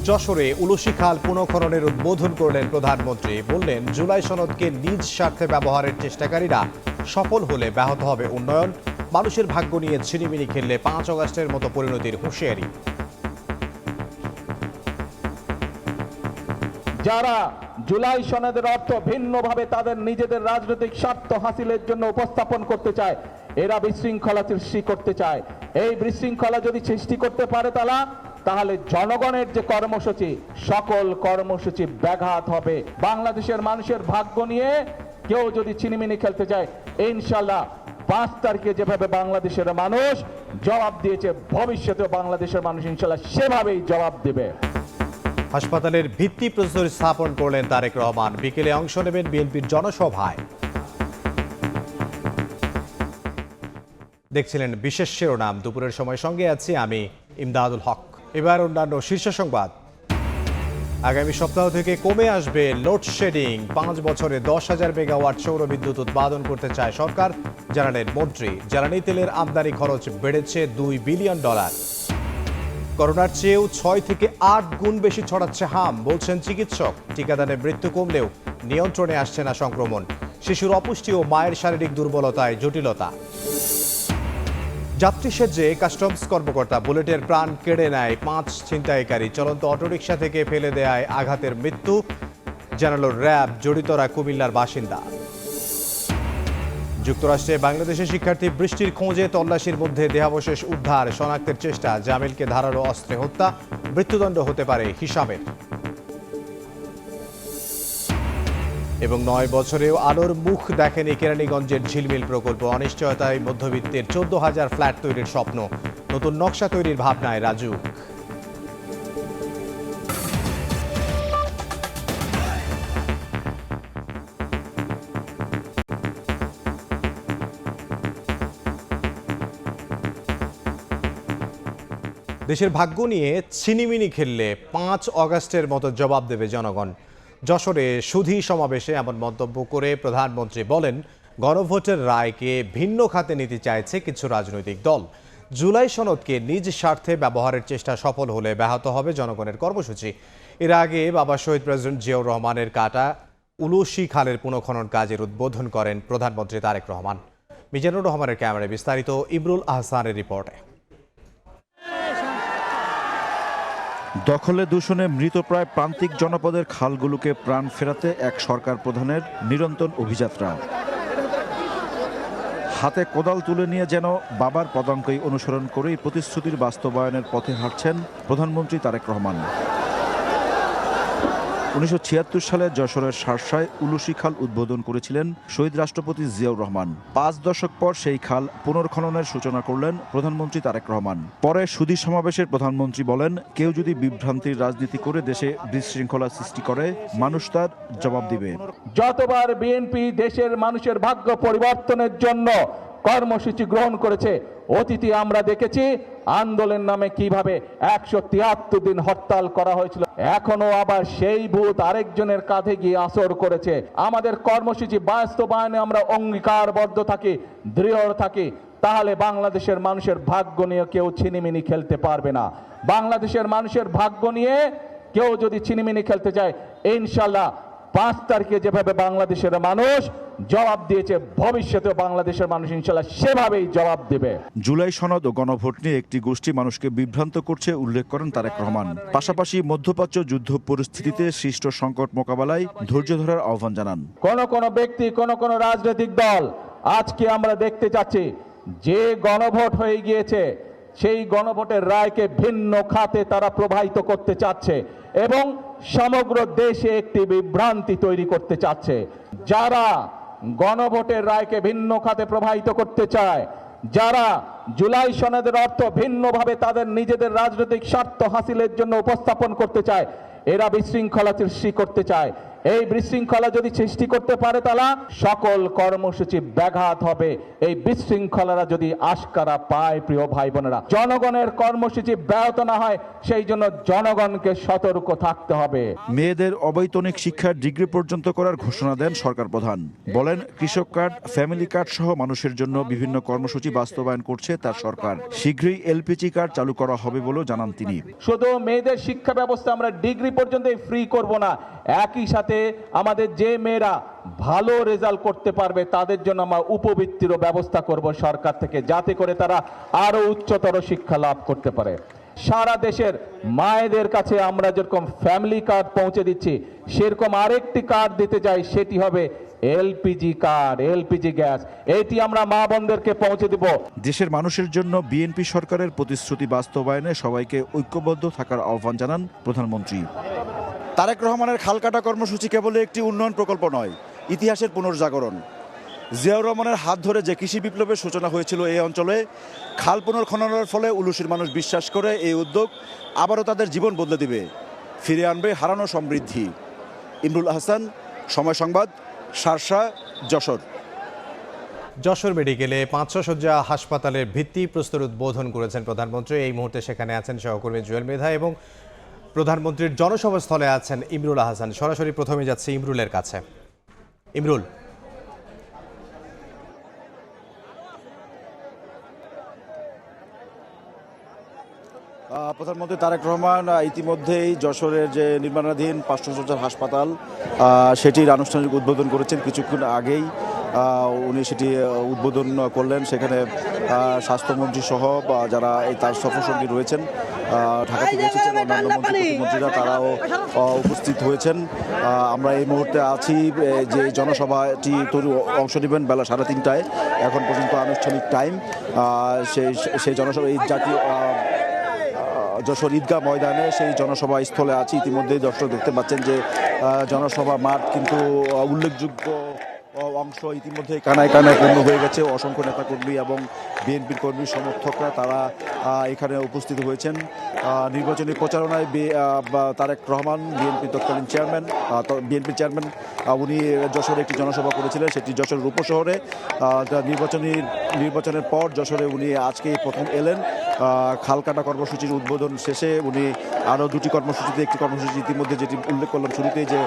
যশোরে উলসি খাল পুনঃখননের উদ্বোধন করলেন প্রধানমন্ত্রী। বললেন, জুলাই সনদকে নিজ স্বার্থে ব্যবহারের চেষ্টাকারীরা সফল হলে ব্যাহত হবে উন্নয়ন। মানুষের ভাগ্য নিয়ে ছিনিমিনি খেললে 5 অগাস্টের মতো পরিণতির হুঁশিয়ারি। যারা জুলাই সনদের অর্থ ভিন্নভাবে তাদের নিজেদের রাজনৈতিক স্বার্থ হাসিলের জন্য উপস্থাপন করতে চায়, এরা বিশৃঙ্খলা সৃষ্টি করতে চায়। এই বিশৃঙ্খলা যদি সৃষ্টি করতে পারে তাহলে জনগণের যে কর্মসূচি, সকল কর্মসূচি ব্যাঘাত হবে। বাংলাদেশের মানুষের ভাগ্য নিয়ে কেউ যদি ছিনিমিনি খেলতে চায়, ইনশাল্লাহ 5 তারিখে যেভাবে বাংলাদেশের মানুষ জবাব দিয়েছে, ভবিষ্যতে বাংলাদেশের মানুষ ইনশাল্লাহ সেভাবেই জবাব দেবে। হাসপাতালের ভিত্তিপ্রস্তর স্থাপন করলেন তারেক রহমান। বিকেলে অংশ নেবেন বিএনপির জনসভায়। দেখছিলেন বিশেষ শিরোনাম। দুপুরের সময় সঙ্গে আছি আমি ইমদাদুল হক। এবার অন্যান্য শীর্ষ সংবাদ। আগামী সপ্তাহ থেকে কমে আসবে লোডশেডিং। 5 বছরে 10,000 মেগাওয়াট সৌর বিদ্যুৎ উৎপাদন করতে চায় সরকার, জানালেন মন্ত্রী। জ্বালানি তেলের আমদানি খরচ বেড়েছে $2 বিলিয়ন। করোনার চেয়েও 6 থেকে 8 গুণ বেশি ছড়াচ্ছে হাম, বলছেন চিকিৎসক। টিকাদানে মৃত্যু কমলেও নিয়ন্ত্রণে আসছে না সংক্রমণ। শিশুর অপুষ্টি ও মায়ের শারীরিক দুর্বলতায় জটিলতা। যাত্রী সেজে কাস্টমস কর্মকর্তা, বুলেটের প্রাণ কেড়ে নেয় 5 ছিনতাইকারী। চলন্ত অটোরিকশা থেকে ফেলে দেয়ায় আঘাতের মৃত্যু, জানালো র্যাব। জড়িতরা কুমিল্লার বাসিন্দা। যুক্তরাষ্ট্রে বাংলাদেশের শিক্ষার্থী বৃষ্টির খোঁজে তল্লাশির মধ্যে দেহাবশেষ উদ্ধার। শনাক্তের চেষ্টা, জামিলকে ধারালো অস্ত্রে হত্যা, মৃত্যুদণ্ড হতে পারে হিসাবের। এবং 9 বছরেও আলোর মুখ দেখেনি কেরানীগঞ্জের ঝিলমিল প্রকল্প। অনিশ্চয়তায় মধ্যবিত্তের 14,000 ফ্ল্যাট তৈরির স্বপ্ন। নতুন নকশা তৈরির ভাবনায় রাজু। দেশের ভাগ্য নিয়ে ছিনিমিনি খেললে 5 অগাস্টের মতো জবাব দেবে জনগণ। যশোরে সুধী সমাবেশে এমন মন্তব্য করে প্রধানমন্ত্রী বলেন, গণভোটের রায়কে ভিন্ন খাতে নিতে চাইছে কিছু রাজনৈতিক দল। জুলাই সনদকে নিজ স্বার্থে ব্যবহারের চেষ্টা সফল হলে ব্যাহত হবে জনগণের কর্মসূচি। এর আগে বাবা শহীদ প্রেসিডেন্ট জিয়াউর রহমানের কাটা উলসি খালের পুনঃখনন কাজের উদ্বোধন করেন প্রধানমন্ত্রী তারেক রহমান। মিজানুর রহমানের ক্যামেরায় বিস্তারিত ইমরুল আহসানের রিপোর্টে। দখলে দূষণে মৃতপ্রায় প্রান্তিক জনপদের খালগুলোকে প্রাণ ফেরাতে এক সরকার প্রধানের নিরন্তর অভিযাত্রা। হাতে কোদাল তুলে নিয়ে যেন বাবার পদাঙ্কই অনুসরণ করেই প্রতিশ্রুতির বাস্তবায়নের পথে হাঁটছেন প্রধানমন্ত্রী তারেক রহমান। 1976 সালে যশোরের শার্শায় উলসি খাল উদ্বোধন করেছিলেন শহীদ রাষ্ট্রপতি জিয়াউর রহমান। 5 দশক পর সেই খাল পুনর্খননের সূচনা করলেন প্রধানমন্ত্রী তারেক রহমান। পরে সুধী সমাবেশের প্রধানমন্ত্রী বলেন, কেউ যদি বিভ্রান্তির রাজনীতি করে দেশে বিশৃঙ্খলা সৃষ্টি করে, মানুষ তার জবাব দিবে। যতবার বিএনপি দেশের মানুষের ভাগ্য পরিবর্তনের জন্য কর্মসূচি গ্রহণ করেছে, অতীতে আমরা দেখেছি আন্দোলন নামে কিভাবে 173 দিন হরতাল করা হয়েছিল। এখনো আবার সেই ভূত আরেকজনের কাঁধে গিয়ে আসর করেছে। আমাদের কর্মসূচি বাস্তবায়নে আমরা অঙ্গীকারবদ্ধ থাকি, দৃঢ় থাকি, তাহলে বাংলাদেশের মানুষের ভাগ্য নিয়ে কেউ ছিনিমিনি খেলতে পারবে না। বাংলাদেশের মানুষের ভাগ্য নিয়ে কেউ যদি ছিনিমিনি খেলতে চায়, ইনশাল্লাহ 5 তারিখে যেভাবে বাংলাদেশের মানুষ জবাব দিয়েছে, ভবিষ্যতে বাংলাদেশের মানুষ ইনশাল্লাহ সেভাবেই জবাব দেবে। জুলাই সনদ ও গণভোট নিয়ে একটি গোষ্ঠী মানুষকে বিভ্রান্ত করছে উল্লেখ করেন তারেক রহমান। পাশাপাশি মধ্যপ্রাচ্য যুদ্ধ পরিস্থিতিতে সৃষ্ট সংকট মোকাবেলায় ধৈর্য ধরার আহ্বান জানান। কোন ব্যক্তি, কোন রাজনৈতিক দল আজকে আমরা দেখতে চাচ্ছি যে গণভোট হয়ে গিয়েছে, সেই গণভোটের রায়কে ভিন্ন খাতে তারা প্রবাহিত করতে চাচ্ছে এবং সমগ্র দেশে একটি বিভ্রান্তি তৈরি করতে চাচ্ছে। যারা গণভোটের রায়কে ভিন্ন খাতে প্রবাহিত করতে চায়, যারা জুলাই সনদের অর্থ ভিন্নভাবে তাদের নিজেদের রাজনৈতিক স্বার্থ হাসিলের জন্য উপস্থাপন করতে চায়, এরা বিশৃঙ্খলা সৃষ্টি করতে চায়। এই বিশৃঙ্খলা যদি সৃষ্টি করতে পারে তারা সকল কর্মসূচি ব্যাঘাত হবে। এই বিশৃঙ্খলারা যদি আশকারা পায়, প্রিয় ভাই বোনেরা, জনগণের কর্মসূচি ব্যাহত না হয় সেই জন্য জনগণকে সতর্ক থাকতে হবে। মেয়েদের অবৈতনিক শিক্ষার ডিগ্রি পর্যন্ত করার ঘোষণা দেন সরকার প্রধান। বলেন, কৃষক কার্ড, ফ্যামিলি কার্ড সহ মানুষের জন্য বিভিন্ন কর্মসূচি বাস্তবায়ন করছে তার সরকার। শীঘ্রই এলপিজি কার্ড চালু করা হবে বলেও জানান তিনি। শুধু মেয়েদের শিক্ষা ব্যবস্থা আমরা ডিগ্রি পর্যন্ত ফ্রি করব না, একই সাথে আমাদের যে মেয়েরা ভালো রেজাল্ট করতে পারবে তাদের জন্য আমরা উপবৃত্তিরও ব্যবস্থা করব সরকার থেকে, যাতে করে তারা আরো উচ্চতর শিক্ষা লাভ করতে পারে। সারা দেশের মায়েদের কাছে আমরা যেরকম ফ্যামিলি কার্ড পৌঁছে দিচ্ছি, সেরকম আরেকটি কার্ড দিতে চাই, সেটি হবে এলপিজি কার্ড, এলপিজি গ্যাস। এটি আমরা মা বোনদেরকে পৌঁছে দিব। দেশের মানুষের জন্য বিএনপি সরকারের প্রতিশ্রুতি বাস্তবায়নে সবাইকে ঐক্যবদ্ধ থাকার আহ্বান জানান প্রধানমন্ত্রী। তারেক রহমানের খালকাটা কর্মসূচি কেবল একটি উন্নয়ন প্রকল্প নয়, ইতিহাসের পুনর্জাগরণ। জিয়াউর রহমানের হাত ধরে যে কৃষি বিপ্লবের সূচনা হয়েছিল এই অঞ্চলে, খাল পুনর্খননের ফলে উলুশির মানুষ বিশ্বাস করে এই উদ্যোগ আবারও তাদের জীবন বদলে দিবে, ফিরে আনবে হারানো সমৃদ্ধি। ইমরুল আহসান, সময় সংবাদ, শার্শা, যশোর। যশোর মেডিকেলে 500 শয্যা হাসপাতালের ভিত্তিপ্রস্তর উদ্বোধন করেছেন প্রধানমন্ত্রী। এই মুহূর্তে সেখানে আছেন সহকর্মী জুয়েল মৃধা এবং প্রধানমন্ত্রীর জনসভাস্থলে আছেন ইমরুল আহসান। সরাসরি প্রথমে যাচ্ছে ইমরুলের কাছে। ইমরুল, প্রধানমন্ত্রী তারেক রহমান ইতিমধ্যেই যশোরের যে নির্মাণাধীন 500 শয্যার হাসপাতাল সেটির আনুষ্ঠানিক উদ্বোধন করেছেন। কিছুক্ষণ আগেই উনি সেটি উদ্বোধন করলেন। সেখানে স্বাস্থ্যমন্ত্রী সহ যারা এই তার সফরসঙ্গী রয়েছেন, ঢাকা থেকে এসেছেন অন্যান্য মন্ত্রীরা, তারাও উপস্থিত হয়েছেন। আমরা এই মুহূর্তে আছি যে জনসভাটি অংশ নেবেন বেলা 3:30টায়, এখন পর্যন্ত আনুষ্ঠানিক টাইম। সেই জনসভা এই জাতীয় যশোর ঈদগাহ ময়দানে সেই জনসভা স্থলে আছি। ইতিমধ্যেই দর্শক দেখতে পাচ্ছেন যে জনসভা মাঠ কিন্তু উল্লেখযোগ্য অংশ ইতিমধ্যে কানায় কানায় পূর্ণ হয়ে গেছে। অসংখ্য নেতাকর্মী এবং বিএনপির কর্মী সমর্থকরা তারা এখানে উপস্থিত হয়েছেন। নির্বাচনী প্রচারণায় তারেক রহমান বিএনপির তৎকালীন চেয়ারম্যান উনি যশোরে একটি জনসভা করেছিলেন, সেটি যশোরের উপশহরে। নির্বাচনের পর যশোরে উনি আজকে প্রথম এলেন। খালকাটা কর্মসূচির উদ্বোধন শেষে উনি আরও দুটি কর্মসূচিতে, একটি কর্মসূচি ইতিমধ্যে যেটি উল্লেখ করলাম শুরুতেই যে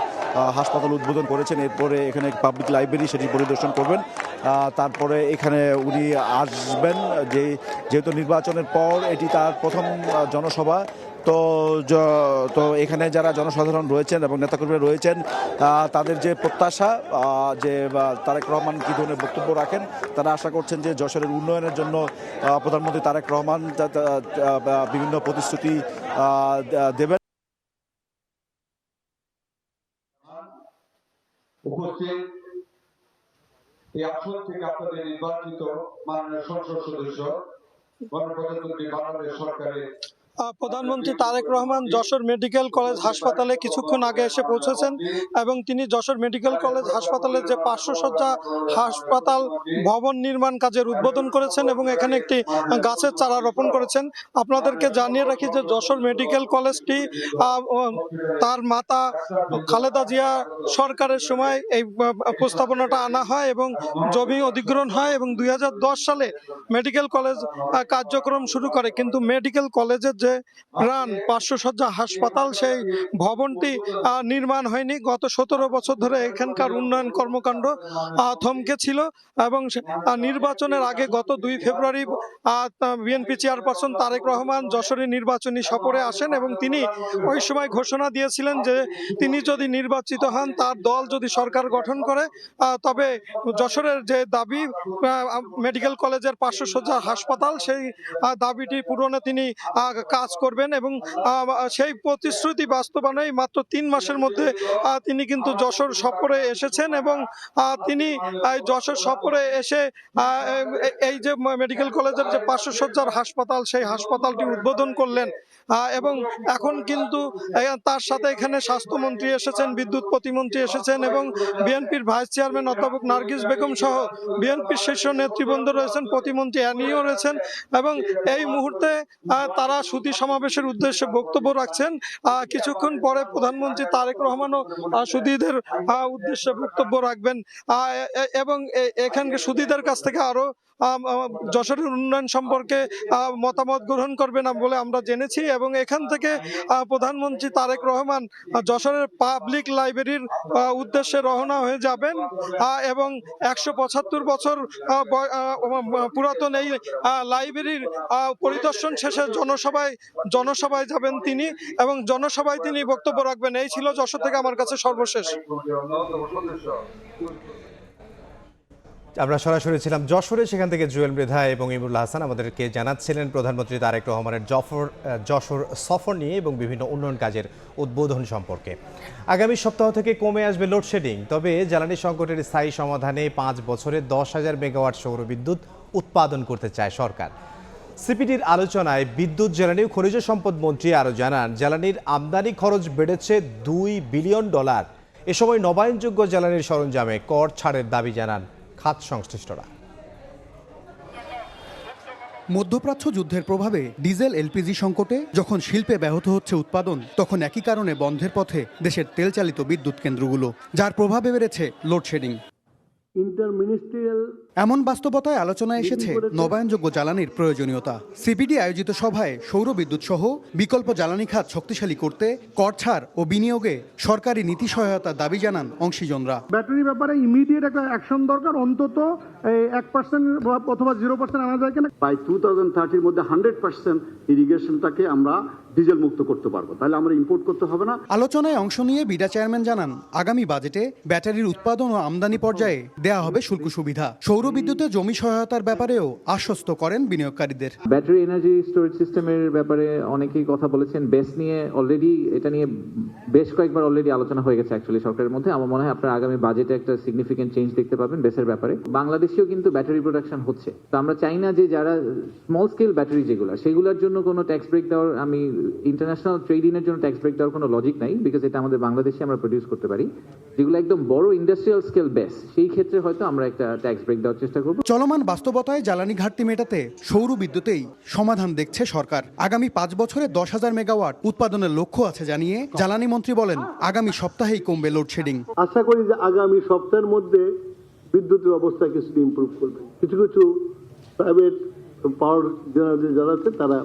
হাসপাতাল উদ্বোধন করেছেন, এরপরে এখানে পাবলিক লাইব্রেরি সেটি পরিদর্শন করবেন। তারপরে এখানে উনি আসবেন, যেহেতু নির্বাচনের পর এটি তার প্রথম জনসভা। তো এখানে যারা জনসাধারণ রয়েছেন এবং নেতাকর্মীরা রয়েছেন, তাদের যে প্রত্যাশা যে তারেক রহমান কী ধরনের বক্তব্য রাখেন, তারা আশা করছেন যে যশোরের উন্নয়নের জন্য প্রধানমন্ত্রী তারেক রহমান বিভিন্ন প্রতিশ্রুতি দেবেন। উপস্থিত এই আসন থেকে আপনাদের নির্বাচিত মাননীয় সংসদ সদস্য গণপ্রজাতন্ত্রী বাংলাদেশ সরকারের প্রধানমন্ত্রী তারেক রহমান যশোর মেডিকেল কলেজ হাসপাতালে কিছুক্ষণ আগে এসে পৌঁছেছেন এবং তিনি যশোর মেডিকেল কলেজ হাসপাতালের যে 500 শয্যা হাসপাতাল ভবন নির্মাণ কাজের উদ্বোধন করেছেন এবং এখানে একটি গাছের চারা রোপণ করেছেন। আপনাদেরকে জানিয়ে রাখি যে যশোর মেডিকেল কলেজটি তার মাতা খালেদা জিয়া সরকারের সময় এই প্রস্তাবনাটা আনা হয় এবং জমি অধিগ্রহণ হয় এবং 2010 সালে মেডিকেল কলেজ কার্যক্রম শুরু করে। কিন্তু মেডিকেল কলেজের যে প্রাণ 500 শয্যা হাসপাতাল, সেই ভবনটি নির্মাণ হয়নি। গত 17 বছর ধরে এখানকার উন্নয়ন কর্মকাণ্ড থমকে ছিল এবং নির্বাচনের আগে গত 2 ফেব্রুয়ারি বিএনপি চেয়ারপারসন তারেক রহমান যশোরে নির্বাচনী সফরে আসেন এবং তিনি ওই সময় ঘোষণা দিয়েছিলেন যে তিনি যদি নির্বাচিত হন, তার দল যদি সরকার গঠন করে, তবে যশোরের যে দাবি মেডিকেল কলেজের 500 শয্যা হাসপাতাল, সেই দাবিটি পূরণে তিনি কাজ করবেন এবং সেই প্রতিশ্রুতি বাস্তবায়নে মাত্র 3 মাসের মধ্যে তিনি কিন্তু যশোর সফরে এসেছেন এবং তিনি যশোর সফরে এসে এই যে মেডিকেল কলেজের যে 500 শয্যার হাসপাতাল, সেই হাসপাতালটি উদ্বোধন করলেন এবং এখন কিন্তু তার সাথে এখানে স্বাস্থ্যমন্ত্রী এসেছেন, বিদ্যুৎ প্রতিমন্ত্রী এসেছেন এবং বিএনপির ভাইস চেয়ারম্যান অধ্যাপক নার্গিস বেগম সহ বিএনপির শীর্ষ নেতৃবৃন্দ রয়েছেন, প্রতিমন্ত্রী অ্যানিও রয়েছেন এবং এই মুহূর্তে তারা সুধী সমাবেশের উদ্দেশ্যে বক্তব্য রাখছেন। কিছুক্ষণ পরে প্রধানমন্ত্রী তারেক রহমানও সুধীদের উদ্দেশ্যে বক্তব্য রাখবেন এবং এখানকার সুধীদের কাছ থেকে আরো যশোরের উন্নয়ন সম্পর্কে মতামত গ্রহণ করবে না বলে আমরা জেনেছি। এবং এখান থেকে প্রধানমন্ত্রী তারেক রহমান যশোরের পাবলিক লাইব্রেরির উদ্দেশ্যে রওনা হয়ে যাবেন এবং 175 বছর পুরাতন এই লাইব্রেরির পরিদর্শন শেষে জনসভায় যাবেন তিনি এবং জনসভায় তিনি বক্তব্য রাখবেন। এই ছিল যশোর থেকে আমার কাছে সর্বশেষ। আমরা সরাসরি ছিলাম যশোরে, সেখান থেকে জুয়েল মৃধা এবং ইমরুল হাসান আমাদেরকে জানাচ্ছিলেন প্রধানমন্ত্রী তারেক রহমানের যশোর সফর নিয়ে এবং বিভিন্ন উন্নয়ন কাজের উদ্বোধন সম্পর্কে। আগামী সপ্তাহ থেকে কমে আসবে লোডশেডিং, তবে জ্বালানি সংকটের স্থায়ী সমাধানে 5 বছরে 10,000 মেগাওয়াট সৌর বিদ্যুৎ উৎপাদন করতে চায় সরকার। সিপিডির আলোচনায় বিদ্যুৎ, জ্বালানি ও খনিজ সম্পদ মন্ত্রী আরও জানান, জ্বালানির আমদানি খরচ বেড়েছে $2 বিলিয়ন। এ সময় নবায়নযোগ্য জ্বালানির সরঞ্জামে কর ছাড়ের দাবি জানান খাত সংশ্লিষ্টরা। মধ্যপ্রাচ্য যুদ্ধের প্রভাবে ডিজেল এলপিজি সংকটে যখন শিল্পে ব্যাহত হচ্ছে উৎপাদন, তখন একই কারণে বন্ধের পথে দেশের তেলচালিত বিদ্যুৎ কেন্দ্রগুলো, যার প্রভাবে বেড়েছে লোডশেডিং। এমন বাস্তবতায় আলোচনায় এসেছে নবায়নযোগ্য জ্বালানির প্রয়োজনীয়তা। সিপিডি আয়োজিত সভায় সৌর বিদ্যুৎ সহ বিকল্প জ্বালানি খাত শক্তিশালী করতে কর ছাড় ও বিনিয়োগে সরকারি নীতি সহায়তার দাবি জানান অংশীজনরা। ব্যাটারি ব্যাপারে ইমিডিয়েট একটা অ্যাকশন দরকার, অন্তত 1% অথবা 0% আনা যায় কিনা। বাই 2030 মধ্যে 100% ইরিগেশনটাকে আমরা ডিজেল মুক্ত করতে পারবো, তাহলে আমরা ইম্পোর্ট করতে হবে না। আলোচনায় অংশ নিয়ে বিডা চেয়ারম্যান জানান, আগামী বাজেটে ব্যাটারির উৎপাদন ও আমদানি পর্যায়ে দেয়া হবে শুল্ক সুবিধা। সৌর বিদ্যুতে জমি সহায়তার ব্যাপারেও আশ্বস্ত করেন বিনিয়োগকারীদের। ব্যাটারি এনার্জি স্টোরেজ সিস্টেমের ব্যাপারে অনেকেই কথা বলেছেন। বেস নিয়ে অলরেডি এটা নিয়ে বেশ কয়েকবার অলরেডি আলোচনা হয়ে গেছে অ্যাকচুয়ালি সরকারের মধ্যে। আমার মনে হয় আপনারা আগামী বাজেটে একটা সিগনিফিকেন্ট চেঞ্জ দেখতে পাবেন বেসের ব্যাপারে। বাংলাদেশেও কিন্তু ব্যাটারি প্রোডাকশন হচ্ছে, তো আমরা চাই না যে যারা স্মল স্কেল ব্যাটারি যেগুলো, সেগুলোর জন্য কোনো ট্যাক্স ব্রেক দেওয়ার, আমি ইন্টারন্যাশনাল ট্রেডিংয়ের জন্য ট্যাক্স ব্রেক দেওয়ার কোনো লজিক নাই, বিকজ এটা আমাদের বাংলাদেশে আমরা প্রডিউস করতে পারি। যেগুলো একদম বড় ইন্ডাস্ট্রিয়াল স্কেল বেস, সেই ক্ষেত্রে হয়তো আমরা একটা ট্যাক্স ব্রেক দেওয়ার চেষ্টা করব। চলমান বাস্তবতায় জ্বালানি ঘাটতি মেটাতে সৌর বিদ্যুতেই সমাধান দেখছে সরকার। আগামী 5 বছরে 10,000 মেগাওয়াট উৎপাদনের লক্ষ্য আছে জানিয়ে জ্বালানি মন্ত্রী বলেন, আগামী সপ্তাহেই কমবে লোডশেডিং। আশা করি যে আগামী সপ্তাহের মধ্যে বিদ্যুতের অবস্থা কিছুটা ইমপ্রুভ করবে। কিছু কিছু প্রাইভেট পাওয়ার জেনারেটর যারা আছে তারা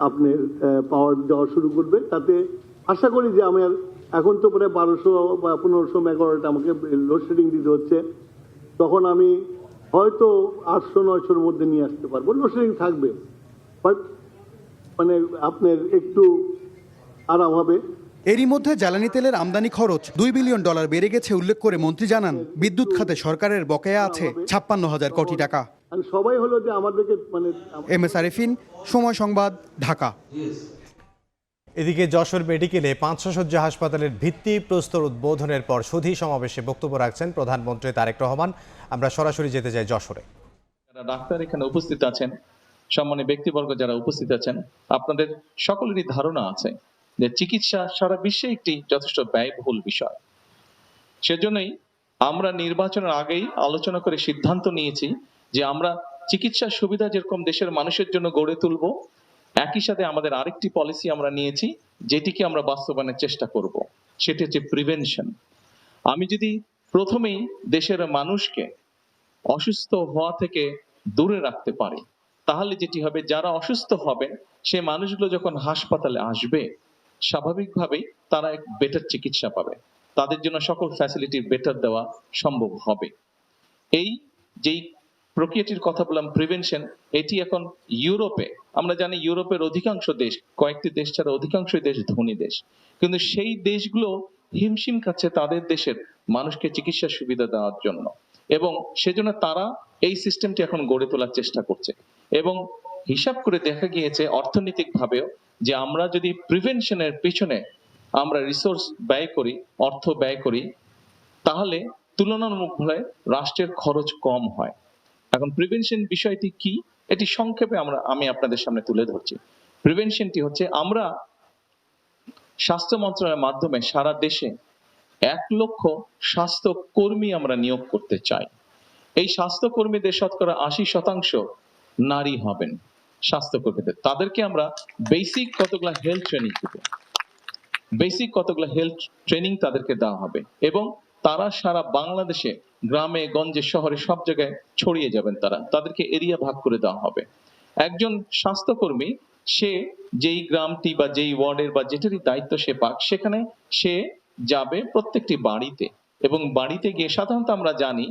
আপনার পাওয়ার দেওয়া শুরু করবে। তাতে আশা করি যে আমার এখন তো প্রায় 1200 বা 1500 মেগাওয়াট আমাকে লোডশেডিং দিতে হচ্ছে, তখন আমি হয়তো 800-900-র মধ্যে নিয়ে আসতে পারবো। লোডশেডিং থাকবে, বাট মানে আপনার একটু আরাম হবে। এরই মধ্যে জ্বালানি তেলের আমদানি খরচ $2 বিলিয়ন বেড়ে গেছে উল্লেখ করে মন্ত্রী জানান, বিদ্যুৎ খাতে সরকারের বকেয়া আছে 56,000 কোটি টাকা। সবাই হলো যে আমাদেরকে মানে MS আরেফিন, সময় সংবাদ, ঢাকা। এদিকে যশোর মেডিকেলে 500 শয্যা হাসপাতালের ভিত্তিপ্রস্তর উদ্বোধনের পর সুধী সমাবেশে বক্তব্য রাখছেন প্রধানমন্ত্রী তারেক রহমান। আমরা সরাসরি যেতে চাই যশোরে। ডাক্তার এখানে উপস্থিত আছেন, সম্মানী ব্যক্তিবর্গ যারা উপস্থিত আছেন, আপনাদের সকলেরই ধারণা আছে যে চিকিৎসা সারা বিশ্বে একটি যথেষ্ট ব্যয়বহুল বিষয়। সেজন্যই আমরা নির্বাচনের আগেই আলোচনা করে সিদ্ধান্ত নিয়েছি যে আমরা চিকিৎসা সুবিধা যেরকম দেশের মানুষের জন্য গড়ে তুলব, একই সাথে আমাদের আরেকটি পলিসি আমরা নিয়েছি যেটিকে আমরা বাস্তবায়নের চেষ্টা করব, সেটি হচ্ছে প্রিভেনশন। আমি যদি প্রথমেই দেশের মানুষকে অসুস্থ হওয়া থেকে দূরে রাখতে পারি, তাহলে যেটি হবে, যারা অসুস্থ হবেন সে মানুষগুলো যখন হাসপাতালে আসবে স্বাভাবিকভাবেই তারা এক বেটার চিকিৎসা পাবে, তাদের জন্য সকল ফ্যাসিলিটি বেটার দেওয়া সম্ভব হবে। এই যেই প্রক্রিয়াটির কথা বললাম প্রিভেনশন, এটি এখন ইউরোপে, আমরা জানি ইউরোপের অধিকাংশ দেশ, কয়েকটি দেশ ছাড়া অধিকাংশ দেশ ধনী দেশ, কিন্তু সেই দেশগুলো হিমশিম খাচ্ছে তাদের দেশের মানুষকে চিকিৎসা সুবিধা দেওয়ার জন্য, এবং সেজন্য তারা এই সিস্টেমটি এখন গড়ে তোলার চেষ্টা করছে। এবং হিসাব করে দেখা গিয়েছে অর্থনৈতিক ভাবেও যে আমরা যদি প্রিভেনশনের পিছনে আমরা রিসোর্স ব্যয় করি, অর্থ ব্যয় করি, তাহলে তুলনামূলকভাবে রাষ্ট্রের খরচ কম হয়। এখন প্রিভেনশন বিষয়টি কি, এটি সংক্ষেপে আমি আপনাদের সামনে তুলে ধরছি। প্রিভেনশনটি হচ্ছে, আমরা স্বাস্থ্য মন্ত্রণালয়ের মাধ্যমে সারা দেশে 1 লক্ষ স্বাস্থ্য কর্মী আমরা নিয়োগ করতে চাই। এই স্বাস্থ্য কর্মীদের শতকরা 80% নারী হবেন, স্বাস্থ্যকর্মীদের, তাদেরকে আমরা বেসিক কতগুলো হেলথ ট্রেনিং দিব, বেসিক কতগুলো হেলথ ট্রেনিং তাদেরকে দেওয়া হবে এবং তারা সারা বাংলাদেশে গ্রামে গঞ্জে শহরে সব জায়গায় ছড়িয়ে যাবেন। তাদেরকে এরিয়া ভাগ করে দেওয়া হবে। একজন স্বাস্থ্যকর্মী সে যেই গ্রামটি বা যেই ওয়ার্ডের বা যেটারই দায়িত্ব সে পাক, সেখানে সে যাবে প্রত্যেকটি বাড়িতে এবং বাড়িতে গিয়ে সাধারণত আমরা জানি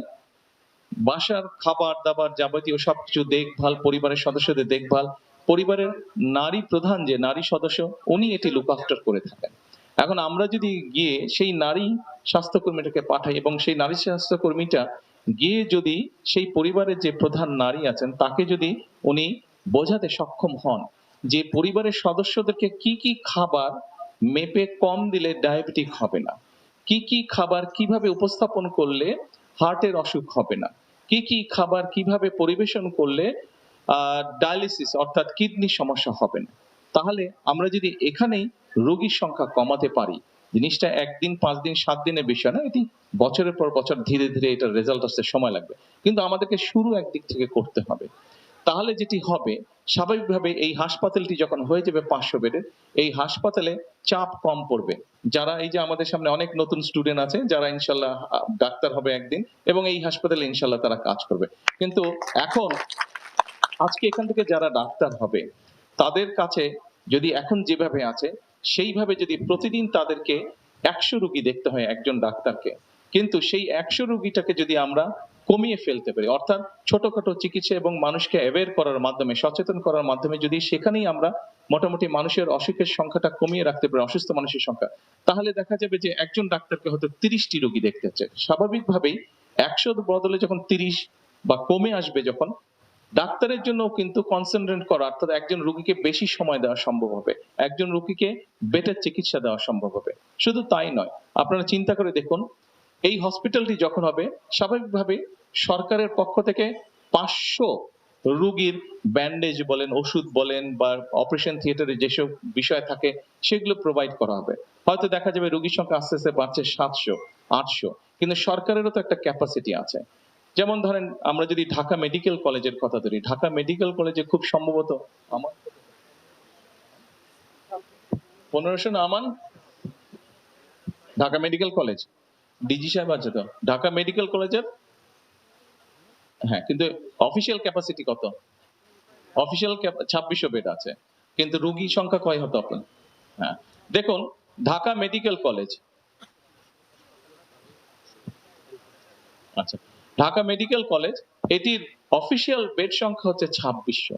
বাসার খাবার দাবার যাবতীয় সবকিছু দেখভাল, পরিবারের সদস্যদের দেখভাল, পরিবারের নারী প্রধান যে নারী সদস্য উনি এটি লুক আফটার করে থাকেন। এখন আমরা যদি গিয়ে সেই নারী স্বাস্থ্যকর্মীটাকে পাঠাই এবং সেই নারী স্বাস্থ্যকর্মীটা গিয়ে যদি সেই পরিবারের যে প্রধান নারী আছেন তাকে যদি উনি বোঝাতে সক্ষম হন যে পরিবারের সদস্যদেরকে কি কি খাবার মেপে কম দিলে ডায়াবেটিক হবে না, কি কি খাবার কিভাবে উপস্থাপন করলে হার্টের অসুখ হবে না, কি কি খাবার কিভাবে পরিবেশন করলে ডায়ালিসিস অর্থাৎ কিডনির সমস্যা হবে না, তাহলে আমরা যদি এখানেই রোগীর সংখ্যা কমাতে পারি, জিনিসটা একদিন 5 দিন 7 দিনের বিষয় না, এটি বছরের পর বছর ধীরে ধীরে এটার রেজাল্ট আসতে সময় লাগবে, কিন্তু আমাদেরকে শুরু একদিক থেকে করতে হবে। তাহলে যেটি হবে স্বাভাবিকভাবে এই হাসপাতালটি যখন হয়ে যাবে 500 বেডের, এই হাসপাতালে চাপ কম পড়বে। যারা এই যে আমাদের সামনে অনেক নতুন স্টুডেন্ট আছে যারা ইনশাল্লাহ ডাক্তার হবে একদিন এবং এই হাসপাতালে ইনশাল্লাহ তারা কাজ করবে, কিন্তু এখন আজকে এখান থেকে যারা ডাক্তার হবে তাদের কাছে যদি এখন যেভাবে আছে সেইভাবে যদি প্রতিদিন তাদেরকে 100 রোগী দেখতে হয় একজন ডাক্তারকে, কিন্তু সেই 100 রোগীটাকে যদি আমরা কমিয়ে ফেলতে পারি, অর্থাৎ ছোটখাটো চিকিৎসা এবং মানুষকে অ্যাওয়্যার করার মাধ্যমে, সচেতন করার মাধ্যমে যদি সেখানেই আমরা মোটামুটি মানুষের অসুখের সংখ্যাটা কমিয়ে রাখতে পারি, অসুস্থ মানুষের সংখ্যা, তাহলে দেখা যাবে যে একজন ডাক্তারকে হয়তো 30টি রোগী দেখতে হচ্ছে। স্বাভাবিকভাবেই 100 বদলে যখন 30 বা কমে আসবে, যখন ডাক্তারের জন্য কিন্তু কনসেন্ট্রেট করা, অর্থাৎ একজন রোগীকে বেশি সময় দেওয়া সম্ভব হবে, একজন রোগীকে বেটার চিকিৎসা দেওয়া সম্ভব হবে। শুধু তাই নয়, আপনারা চিন্তা করে দেখুন এই হসপিটালটি যখন হবে স্বাভাবিকভাবে সরকারের পক্ষ থেকে 500 রোগীর ব্যান্ডেজ বলেন, ওষুধ বলেন বা অপারেশন থিয়েটারে যেসব বিষয় থাকে সেগুলো প্রোভাইড করা হবে। হয়তো দেখা যাবে রোগীর সংখ্যা আস্তে আস্তে বাড়ছে 700 800, কিন্তু সরকারেরও তো একটা ক্যাপাসিটি আছে। যেমন ধরেন আমরা যদি ঢাকা মেডিকেল কলেজের কথা ধরি, ঢাকা মেডিকেল কলেজে খুব সম্ভবত আমার 1500 না আমান, ঢাকা মেডিকেল কলেজ ডিজি সাহেব আছে তো ঢাকা মেডিকেল কলেজের, হ্যাঁ, কিন্তু অফিসিয়াল ক্যাপাসিটি কত? অফিসিয়াল 2600 বেড আছে, কিন্তু রোগী সংখ্যা কয় হতো আপনার? হ্যাঁ, দেখুন ঢাকা মেডিকেল কলেজ, আচ্ছা ঢাকা মেডিকেল কলেজ এটির অফিসিয়াল বেড সংখ্যা হচ্ছে 2600,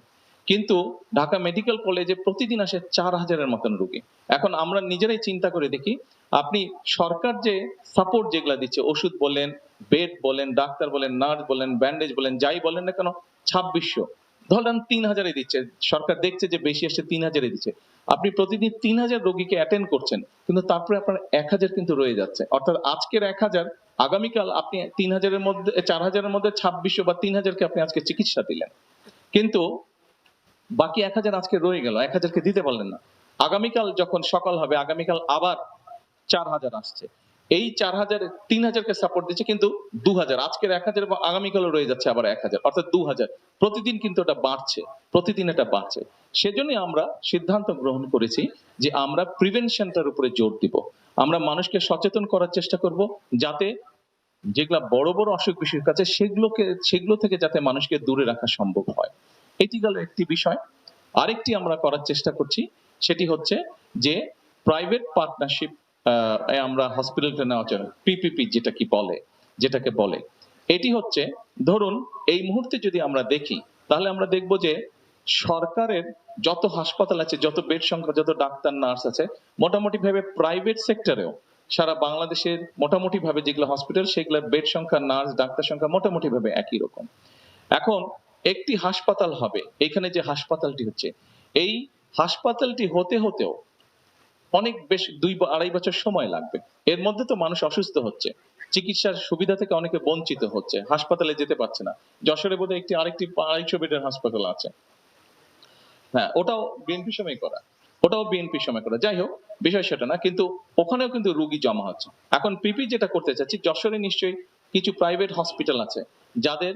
কিন্তু ঢাকা মেডিকেল কলেজে প্রতিদিন আসে 4000-এর মতন রোগী। এখন আমরা নিজেরাই চিন্তা করে দেখি, আপনি সরকার যে সাপোর্ট যেগুলা দিচ্ছে, ওষুধ বলেন, বেড বলেন, ডাক্তার বলেন, নার্স বলেন, ব্যান্ডেজ বলেন, যাই বলেন না কেন, 2600 ধরেন 3000-এ দিচ্ছে, সরকার দেখছে যে বেশি আসছে 3000-এ দিচ্ছে, আপনি প্রতিদিন 3000 রোগীকে অ্যাটেন্ড করছেন, কিন্তু তারপরে আপনার 1000 কিন্তু রয়ে যাচ্ছে, অর্থাৎ আজকের 1000 আগামীকাল আপনি 3000-এর মধ্যে 4000-এর মধ্যে 2600 বা 3000-কে আপনি আজকে চিকিৎসা দিলেন, কিন্তু বাকি 1000 আজকে রয়ে গেল, 1000-কে দিতে পারলেন না। আগামীকাল যখন সকাল হবে, আগামীকাল আবার 4000 আসছে, এই 4000 3000-কে সাপোর্ট দিচ্ছে, কিন্তু 2000 আজকের 1000 এবং আগামীকালও রয়ে যাচ্ছে আবার 1000, অর্থাৎ 2000 প্রতিদিন কিন্তু এটা বাড়ছে, প্রতিদিন এটা বাড়ছে। সেজন্যই আমরা সিদ্ধান্ত গ্রহণ করেছি যে আমরা প্রিভেনশনটার উপরে জোর দিব, আমরা মানুষকে সচেতন করার চেষ্টা করব যাতে যেগুলা বড় বড় অসুখ বিসুখ আছে সেগুলো থেকে যাতে মানুষকে দূরে রাখা সম্ভব হয়। এটি গেল একটি বিষয়। আরেকটি আমরা করার চেষ্টা করছি, সেটি হচ্ছে যে প্রাইভেট পার্টনারশিপ আমরা হসপিটালটা নেওয়ার জন্য পিপিপি যেটাকে বলে এটি হচ্ছে, ধরুন এই মুহূর্তে যদি আমরা দেখি তাহলে আমরা দেখব যে সরকারের যত হাসপাতাল আছে, যত বেড সংখ্যা, যত ডাক্তার নার্স আছে, মোটামুটি ভাবে প্রাইভেট সেক্টরেও সারা বাংলাদেশের মোটামুটি ভাবে যেগুলো হসপিটাল সেগুলোর বেড সংখ্যা, নার্স, ডাক্তার সংখ্যা মোটামুটি ভাবে একই রকম। এখন একটি হাসপাতাল হবে, এখানে যে হাসপাতালটি হচ্ছে, এই হাসপাতালটি হতেও অনেক বেশ 2-2.5 বছর সময় লাগবে। এর মধ্যে তো মানুষ অসুস্থ হচ্ছে, চিকিৎসার সুবিধা থেকে অনেকে বঞ্চিত হচ্ছে, হাসপাতালে যেতে পারছে না। যশোরে বোধহয় আরেকটি 250 বেডের হাসপাতাল আছে, হ্যাঁ, ওটাও বিএনপি সময় করা, যাই হোক বিষয় সেটা না, কিন্তু ওখানেও কিন্তু রোগী জমা হচ্ছে। এখন পিপি যেটা করতে চাচ্ছি, যশোরে নিশ্চয়ই কিছু প্রাইভেট হসপিটাল আছে যাদের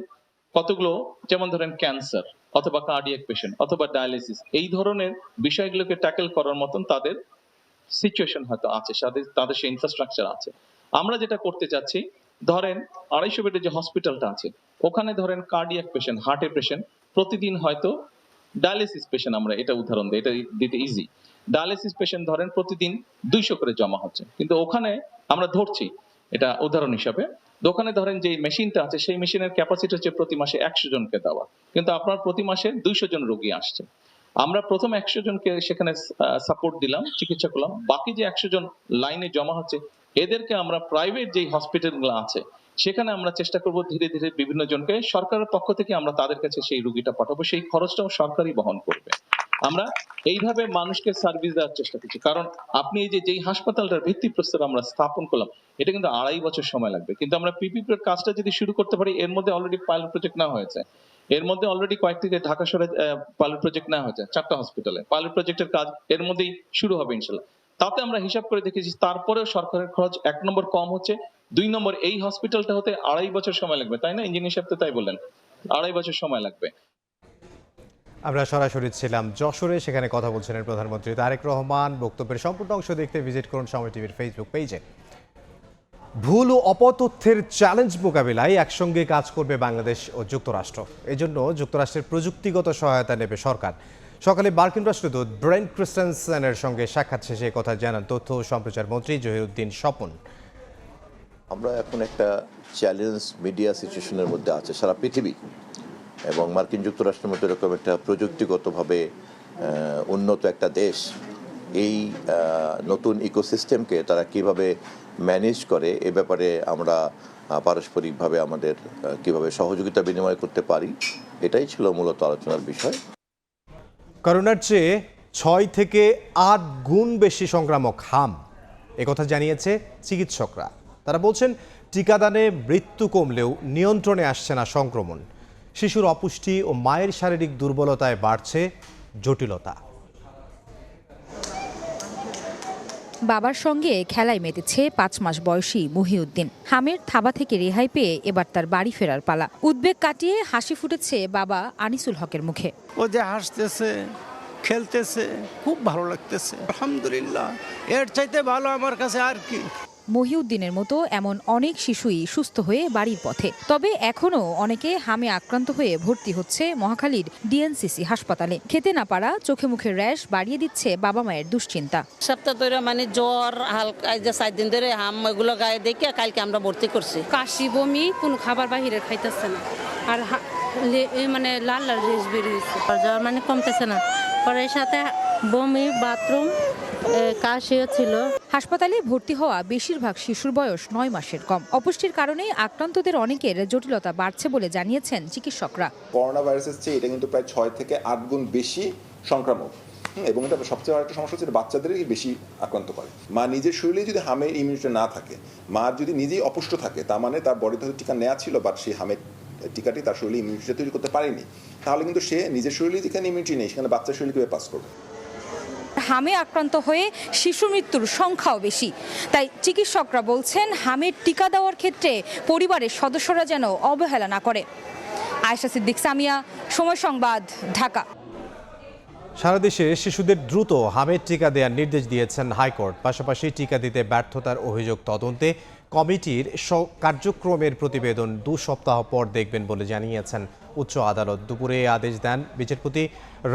কতগুলো, যেমন ধরেন ক্যান্সার অথবা কার্ডিয়াক পেশেন্ট অথবা ডায়ালিসিস, এই ধরনের বিষয়গুলোকে ট্যাকেল করার মতন তাদের সিচুয়েশন হয়তো আছে, তাদের সেই ইনফ্রাস্ট্রাকচার আছে। আমরা যেটা করতে চাচ্ছি, ধরেন 250 বেডের যে হসপিটালটা আছে, ওখানে ধরেন কার্ডিয়াক পেশেন্ট, হার্টের পেশেন্ট প্রতিদিন হয়তো, ডায়ালিসিস পেশেন্ট আমরা এটা উদাহরণ দিই, এটা দিতে ইজি, ডায়ালিসিস পেশেন্ট ধরেন প্রতিদিন 200 করে জমা হচ্ছে, কিন্তু ওখানে আমরা ধরছি এটা উদাহরণ হিসাবে, দোকানে ধরেন যে মেশিনটা আছে সেই মেশিনের ক্যাপাসিটি হচ্ছে প্রতি মাসে 100 জনকে দেওয়া, কিন্তু আপনার প্রতি মাসে 200 জন রোগী আসছে। আমরা প্রথম 100 জনকে সেখানে সাপোর্ট দিলাম, চিকিৎসা করলাম, বাকি যে 100 জন লাইনে জমা হচ্ছে এদেরকে আমরা প্রাইভেট যেই হসপিটালগুলো আছে সেখানে আমরা চেষ্টা করব ধীরে ধীরে বিভিন্ন জনকে, সরকারের পক্ষ থেকে আমরা তাদের কাছে সেই রোগীটা পাঠাবো, সেই খরচটাও সরকারই বহন করবে। আমরা এইভাবে মানুষকে সার্ভিস দেওয়ার চেষ্টা করছি, কারণ আপনি এই যে যেই হাসপাতালটার ভিত্তিপ্রস্তর আমরা স্থাপন করলাম এটা কিন্তু 2.5 বছর সময় লাগবে, কিন্তু আমরা পিপিপির কাজটা যদি শুরু করতে পারি, এর মধ্যে অলরেডি পাইলট প্রজেক্ট নেওয়া হয়েছে, এর মধ্যে অলরেডি কয়েকটি ঢাকা শহরে পাইলট প্রজেক্ট নেওয়া হয়েছে, 4টা হসপিটালে পাইলট প্রজেক্টের কাজ এর মধ্যেই শুরু হবে ইনশাল্লাহ। তাতে আমরা হিসাব করে দেখেছি তারপরেও সরকারের খরচ 1 নম্বর কম হচ্ছে, 2 নম্বর এই হসপিটালটা হতে 2.5 বছর সময় লাগবে, তাই না? ইঞ্জিনিয়ার সাহেব তো তাই বললেন, 2.5 বছর সময় লাগবে। আমরা সরাসরি ছিলাম যশোরে, সেখানে কথা বলছিলেন প্রধানমন্ত্রী তারেক রহমান। বক্তব্যের সম্পূর্ণ অংশ দেখতে ভিজিট করুন সময় টিভির ফেসবুক পেজে। ভুল ও অপতথ্যের চ্যালেঞ্জ মোকাবিলায় একসঙ্গে কাজ করবে বাংলাদেশ ও যুক্তরাষ্ট্র। এজন্য যুক্তরাষ্ট্রের প্রযুক্তিগত সহায়তা নেবে সরকার। সকালে মার্কিন রাষ্ট্রদূত ব্রেন্ট ক্রিস্টেনসেনের সঙ্গে সাক্ষাৎ শেষে কথা জানান তথ্য ও সম্প্রচার মন্ত্রী জহিরুদ্দিন স্বপন। আমরা এখন একটা চ্যালেঞ্জ মিডিয়া সিচুয়েশনের মধ্যে আছে সারা পৃথিবী, এবং মার্কিন যুক্তরাষ্ট্রের মতো এরকম একটা প্রযুক্তিগতভাবে উন্নত একটা দেশ, এই নতুন ইকোসিস্টেমকে তারা কিভাবে ম্যানেজ করে এ ব্যাপারে আমরা পারস্পরিকভাবে আমাদের কিভাবে সহযোগিতা বিনিময় করতে পারি, এটাই ছিল মূলত আলোচনার বিষয়। করোনার চেয়ে 6 থেকে 8 গুণ বেশি সংক্রামক হাম, একথা জানিয়েছে চিকিৎসকরা। তারা বলছেন টিকাদানে মৃত্যু কমলেও নিয়ন্ত্রণে আসছে না সংক্রমণ। শিশুর অপুষ্টি ও মায়ের শারীরিক দুর্বলতায় বাড়ছে জটিলতা। বাবার সঙ্গে খেলায় মেতেছে 5 মাস বয়সী মহিউদ্দিন। হামের থাবা থেকে রেহাই পেয়ে এবার তার বাড়ি ফেরার পালা। উদ্বেগ কাটিয়ে হাসি ফুটেছে বাবা আনিসুল হকের মুখে। ও যে হাসতেছে, খেলতেছে, খুব ভালো লাগতেছে, আলহামদুলিল্লাহ। এর চাইতে ভালো আমার কাছে আর কি। মহিউদ্দিনের মতো এমন অনেক শিশুই সুস্থ হয়ে বাড়ির পথে, তবে এখনও অনেকে হামে আক্রান্ত হয়ে ভর্তি হচ্ছে মহাখালীর ডিএনসিসি হাসপাতালে। খেতে না পারা, চোখে মুখে র্যাশ বাড়িয়ে দিচ্ছে বাবা মায়ের দুশ্চিন্তা। সপ্তাহ ধরে মানে জ্বর, হালকা 4 দিন ধরে হাম এগুলো গায়ে দেখে কালকে আমরা ভর্তি করছি। কাশি, বমি, কোনো খাবার বাহিরে খাইতেছে না, আর মানে লাল লাল রেশ বের হয়েছে, জ্বর মানে কমতেছে না, পরের সাথে বমি, বাথরুম, কাশিও ছিল। হাসপাতালে ভর্তি হওয়া বেশিরভাগ শিশুর বয়স 9 মাসের কম। অপুষ্টির কারণে আক্রান্তদের অনেকের জটিলতা বাড়ছে বলে জানিয়েছেন চিকিৎসকরা। করোনা ভাইরাসের চেয়ে এটা কিন্তু প্রায় 6 থেকে 8 গুণ বেশি সংক্রামক, এবং এটা সবচেয়ে বড় একটা সমস্যা হচ্ছে বাচ্চাদেরই বেশি আক্রান্ত করে। মা নিজের শরীরে যদি হামের ইমিউনিটি না থাকে, মা যদি নিজেই অপুষ্ট থাকে, তার মানে তার বডিতে টিকা নেওয়া ছিল, বাট সেই হামের টিকাটি তার শরীরে ইমিউনিটি তৈরি করতে পারেনি, তাহলে কিন্তু সে নিজের শরীরে যেখানে ইমিউনিটি নেই সেখানে বাচ্চার শরীরে কিভাবে পাস করবে। হামে আক্রান্ত হয়ে শিশু মৃত্যুর সংখ্যাও বেশি। তাই চিকিৎসকরা বলছেন হামের টিকা দেওয়ার ক্ষেত্রে পরিবারের সদস্যরা যেন অবহেলা না করে। আয়েশা সিদ্দিক, সামিয়া, সময় সংবাদ, ঢাকা। সারা দেশে শিশুদের দ্রুত হামের টিকা দেওয়ার নির্দেশ দিয়েছেন হাইকোর্ট। পাশাপাশি টিকা দিতে ব্যর্থতার অভিযোগ তদন্তে কমিটির কার্যক্রমের প্রতিবেদন 2 সপ্তাহ পর দেখবেন বলে জানিয়েছেন উচ্চ আদালত। দুপুরে আদেশ দেন বিচারপতি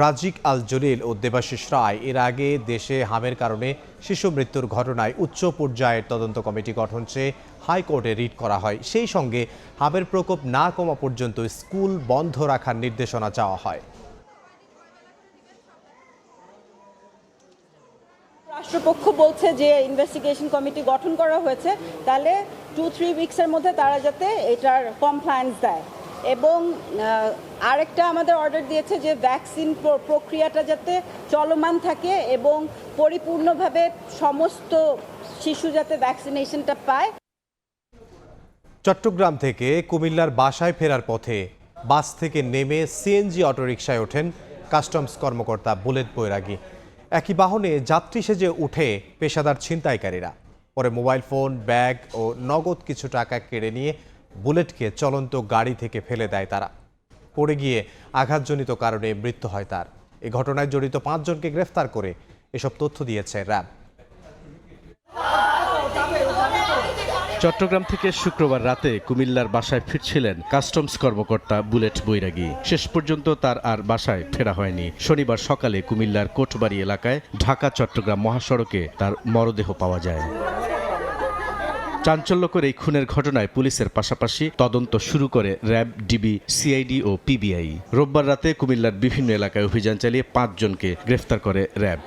রাজিক আল জলিল ও দেবাশিস রায়। এর আগে দেশে হামের কারণে শিশু মৃত্যুর ঘটনায় উচ্চ পর্যায়ের তদন্ত কমিটি গঠন চেয়ে হাইকোর্টে রিট করা হয়। সেই সঙ্গে হামের প্রকোপ না কমা পর্যন্ত স্কুল বন্ধ রাখার নির্দেশনা চাওয়া হয়। রাষ্ট্রপক্ষ বলছে যে ইনভেস্টিগেশন কমিটি গঠন করা হয়েছে, তাহলে 2-3 উইকসের মধ্যে তারা যাতে এটার কমপ্লায়েন্স দেয়, এবং আরেকটা আমাদের অর্ডার দিয়েছে যে ভ্যাকসিন প্রক্রিয়াটা যাতে চলমান থাকে এবং পরিপূর্ণভাবে সমস্ত শিশু যাতে ভ্যাকসিনেশনটা পায়। চট্টগ্রাম থেকে কুমিল্লার বাসায় ফেরার পথে বাস থেকে নেমে সিএনজি অটোরিকশায় ওঠেন কাস্টমস কর্মকর্তা বুলেট বৈরাগী। একই বাহনে যাত্রী সেজে উঠে পেশাদার ছিনতাইকারীরা। পরে মোবাইল ফোন, ব্যাগ ও নগদ কিছু টাকা কেড়ে নিয়ে বুলেটকে চলন্ত গাড়ি থেকে ফেলে দেয় তারা। পড়ে গিয়ে আঘাতজনিত কারণে মৃত্যু হয় তার। এই ঘটনায় জড়িত 5 জনকে গ্রেফতার করে এসব তথ্য দিয়েছে র্যাব। চট্টগ্রাম থেকে শুক্রবার রাতে কুমিল্লার বাসায় ফিরছিলেন কাস্টমস কর্মকর্তা বুলেট বৈরাগী। শেষ পর্যন্ত তার আর বাসায় ফেরা হয়নি। শনিবার সকালে কুমিল্লার কোটবাড়ি এলাকায় ঢাকা চট্টগ্রাম মহাসড়কে তার মরদেহ পাওয়া যায়। চাঞ্চল্যকর এই খুনের ঘটনায় পুলিশের পাশাপাশি তদন্ত শুরু করে র্যাব, ডিবি, সিআইডি ও পিবিআই। রোববার রাতে কুমিল্লার বিভিন্ন এলাকায় অভিযান চালিয়ে 5 জনকে গ্রেফতার করে র্যাব।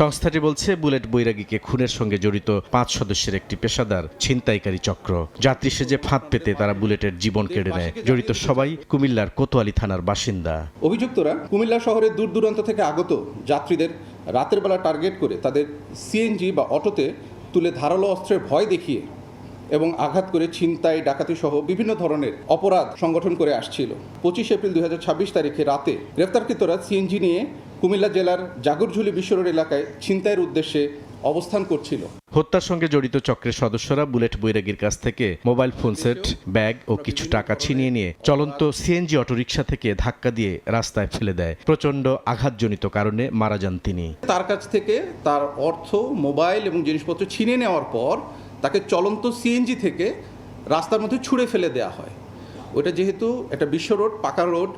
সংস্থাটি বলছে, বুলেট বৈরাগীকে খুনের সঙ্গে জড়িত 5 সদস্যের একটি পেশাদার ছিনতাইকারী চক্র। যাত্রী সেজে ফাঁদ পেতে তারা বুলেটের জীবন কেড়ে নেয়। জড়িত সবাই কুমিল্লার কোতোয়ালি থানার বাসিন্দা। অভিযুক্তরা কুমিল্লা শহরের দূর দূরান্ত থেকে আগত যাত্রীদের রাতের বেলা টার্গেট করে তাদের সিএনজি বা অটোতে তুলে ধারালো অস্ত্রের ভয় দেখিয়ে এবং আঘাত করে ছিনতাই, ডাকাতি সহ বিভিন্ন ধরনের অপরাধ সংগঠন করে আসছিল। 25 এপ্রিল 2026 তারিখে রাতে গ্রেফতারকৃতরা সিএনজি নিয়ে কুমিল্লা জেলার জাগরঝুলি বিশ্ব রোড এলাকায় ছিনতাইয়ের উদ্দেশ্যে অবস্থান করছিল। হত্যার সঙ্গে জড়িত চক্রের সদস্যরা বুলেট বৈরাগীর কাছ থেকে মোবাইল ফোন সেট, ব্যাগ ও কিছু টাকা ছিনিয়ে নিয়ে চলন্ত সিএনজি অটোরিকশা থেকে ধাক্কা দিয়ে রাস্তায় ফেলে দেয়। প্রচণ্ড আঘাতজনিত কারণে মারা যান তিনি। তার কাছ থেকে তার অর্থ, মোবাইল এবং জিনিসপত্র ছিনিয়ে নেওয়ার পর তাকে চলন্ত সিএনজি থেকে রাস্তার মধ্যে ছুঁড়ে ফেলে দেওয়া হয়। ওটা যেহেতু একটা বিশ্ব রোড, পাকা রোড,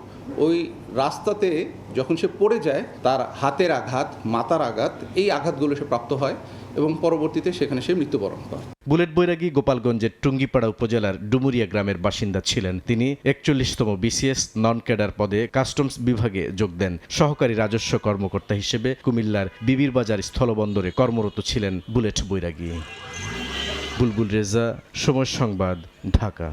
ওই রাস্তাতে যখন সে পড়ে যায় তার হাতের আঘাত, মাথার আঘাত, এই আঘাতগুলো সে প্রাপ্ত হয় এবং পরবর্তীতে সেখানে সে মৃত্যুবরণ করে। বুলেট বৈরাগী গোপালগঞ্জের টুঙ্গিপাড়া উপজেলার ডুমুরিয়া গ্রামের বাসিন্দা ছিলেন। তিনি 41তম বিসিএস নন ক্যাডার পদে কাস্টমস বিভাগে যোগ দেন। সহকারী রাজস্ব কর্মকর্তা হিসেবে কুমিল্লার বিবির বাজার স্থলবন্দরে কর্মরত ছিলেন বুলেট বৈরাগী। বুলবুল রেজা, সময় সংবাদ, ঢাকা।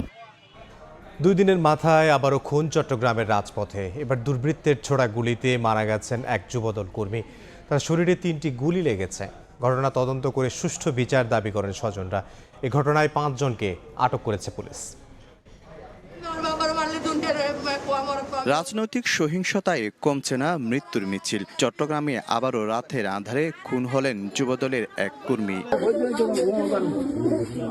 2 দিনের মাথায় আবারও খুন চট্টগ্রামের রাজপথে। এবার দুর্বৃত্তের ছোড়া গুলিতে মারা গেছেন এক যুবদল কর্মী। তার শরীরে 3টি গুলি লেগেছে। ঘটনা তদন্ত করে সুষ্ঠু বিচার দাবি করেন স্বজনরা। এই ঘটনায় 5 জনকে আটক করেছে পুলিশ। রাজনৈতিক সহিংসতায় কমছে না মৃত্যুর মিছিল। চট্টগ্রামে আবারও রাতের আঁধারে খুন হলেন যুবদলের এক কর্মী।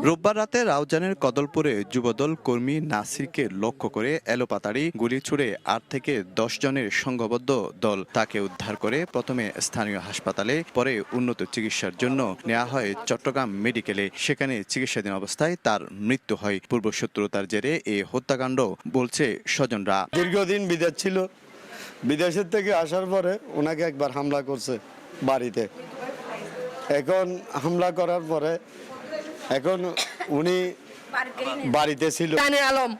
রোববার রাতে রাউজানের কদলপুরে যুবদল কর্মী নাসিরকে লক্ষ্য করে এলোপাতাড়ি গুলি ছুড়ে 8 থেকে 10 জনের সংঘবদ্ধ দল তাকে উদ্ধার করে প্রথমে স্থানীয় হাসপাতালে, পরে উন্নত চিকিৎসার জন্য নেওয়া হয় চট্টগ্রাম মেডিকেলে। সেখানে চিকিৎসাধীন অবস্থায় তার মৃত্যু হয়। পূর্বশত্রুতার জেরে এই হত্যাকাণ্ড বলছে স্বজনরা। দীর্ঘদিন বিদেশ ছিল, বিদেশের থেকে আসার পরে ওনাকে একবার হামলা করছে বাড়িতে। এখন হামলা করার পরে এখন উনি বাড়িতে ছিল। আলম